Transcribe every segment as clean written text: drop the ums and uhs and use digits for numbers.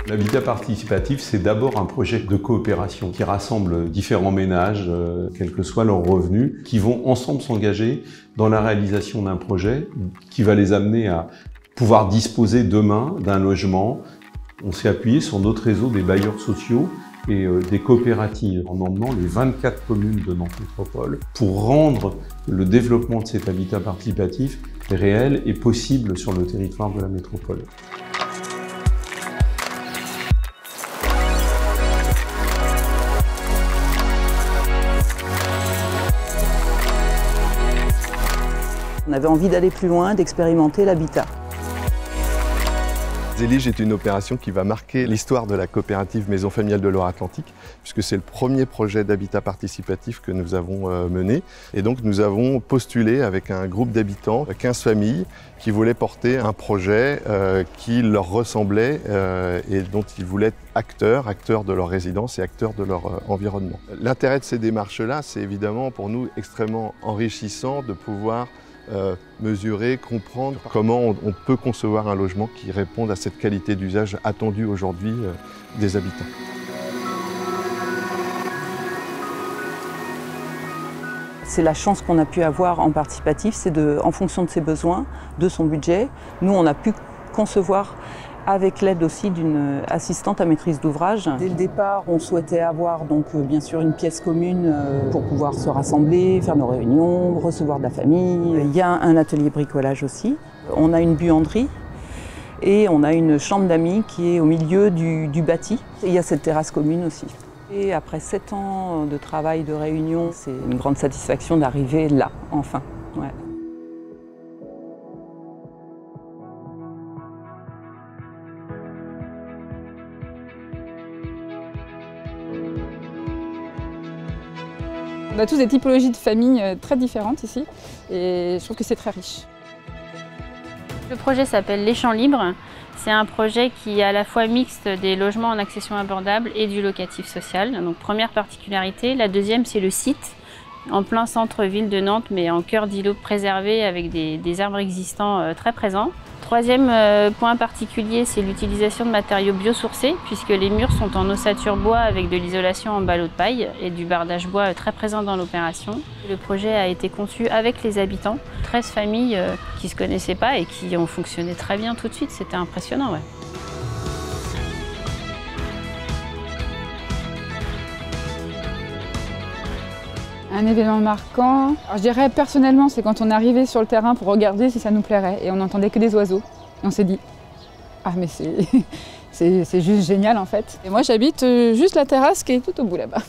L'habitat participatif, c'est d'abord un projet de coopération qui rassemble différents ménages, quels que soient leurs revenus, qui vont ensemble s'engager dans la réalisation d'un projet qui va les amener à pouvoir disposer demain d'un logement. On s'est appuyé sur notre réseau des bailleurs sociaux et des coopératives en emmenant les 24 communes de Nantes Métropole pour rendre le développement de cet habitat participatif réel et possible sur le territoire de la métropole. On avait envie d'aller plus loin, d'expérimenter l'habitat. Zélige est une opération qui va marquer l'histoire de la coopérative Maison Familiale de Loire-Atlantique, puisque c'est le premier projet d'habitat participatif que nous avons mené. Et donc nous avons postulé avec un groupe d'habitants, 15 familles, qui voulaient porter un projet qui leur ressemblait et dont ils voulaient être acteurs de leur résidence et acteurs de leur environnement. L'intérêt de ces démarches-là, c'est évidemment pour nous extrêmement enrichissant de pouvoir mesurer, comprendre comment on peut concevoir un logement qui réponde à cette qualité d'usage attendue aujourd'hui des habitants. C'est la chance qu'on a pu avoir en participatif, c'est en fonction de ses besoins, de son budget. Nous, on a pu concevoir avec l'aide aussi d'une assistante à maîtrise d'ouvrage. Dès le départ, on souhaitait avoir donc bien sûr une pièce commune pour pouvoir se rassembler, faire nos réunions, recevoir de la famille. Il y a un atelier bricolage aussi. On a une buanderie et on a une chambre d'amis qui est au milieu du bâti. Et il y a cette terrasse commune aussi. Et après 7 ans de travail, de réunion, c'est une grande satisfaction d'arriver là, enfin. Ouais. On a tous des typologies de familles très différentes ici et je trouve que c'est très riche. Le projet s'appelle Les Champs Libres. C'est un projet qui est à la fois mixte des logements en accession abordable et du locatif social. Donc première particularité. La deuxième, c'est le site, en plein centre-ville de Nantes, mais en cœur d'îlot préservé avec des arbres existants très présents. Troisième point particulier, c'est l'utilisation de matériaux biosourcés, puisque les murs sont en ossature bois avec de l'isolation en ballot de paille et du bardage bois très présent dans l'opération. Le projet a été conçu avec les habitants, 13 familles qui ne se connaissaient pas et qui ont fonctionné très bien tout de suite, c'était impressionnant. Ouais. Un événement marquant, alors je dirais personnellement, c'est quand on est arrivé sur le terrain pour regarder si ça nous plairait et on n'entendait que des oiseaux. Et on s'est dit, ah mais c'est juste génial en fait. Et moi j'habite juste la terrasse qui est tout au bout là-bas.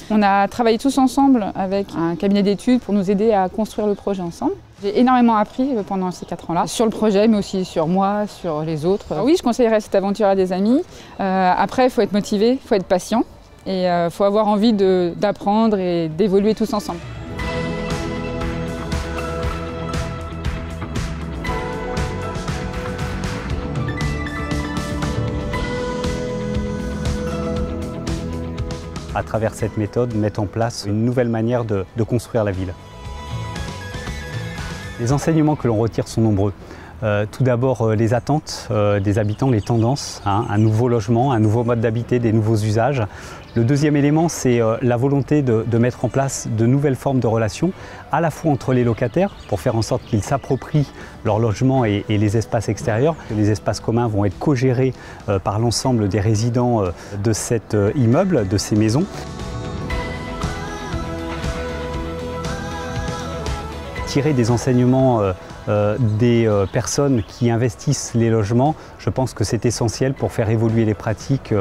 On a travaillé tous ensemble avec un cabinet d'études pour nous aider à construire le projet ensemble. J'ai énormément appris pendant ces 4 ans-là, sur le projet mais aussi sur moi, sur les autres. Alors oui, je conseillerais cette aventure à des amis. Après, il faut être motivé, il faut être patient. Et il faut avoir envie d'apprendre et d'évoluer tous ensemble. À travers cette méthode, mettre en place une nouvelle manière de construire la ville. Les enseignements que l'on retire sont nombreux. Tout d'abord, les attentes des habitants, les tendances, un nouveau logement, un nouveau mode d'habiter, des nouveaux usages. Le deuxième élément, c'est la volonté de mettre en place de nouvelles formes de relations, à la fois entre les locataires, pour faire en sorte qu'ils s'approprient leur logement et les espaces extérieurs. Les espaces communs vont être co-gérés par l'ensemble des résidents de cet immeuble, de ces maisons. Tirer des enseignements des personnes qui investissent les logements, je pense que c'est essentiel pour faire évoluer les pratiques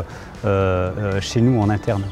chez nous en interne.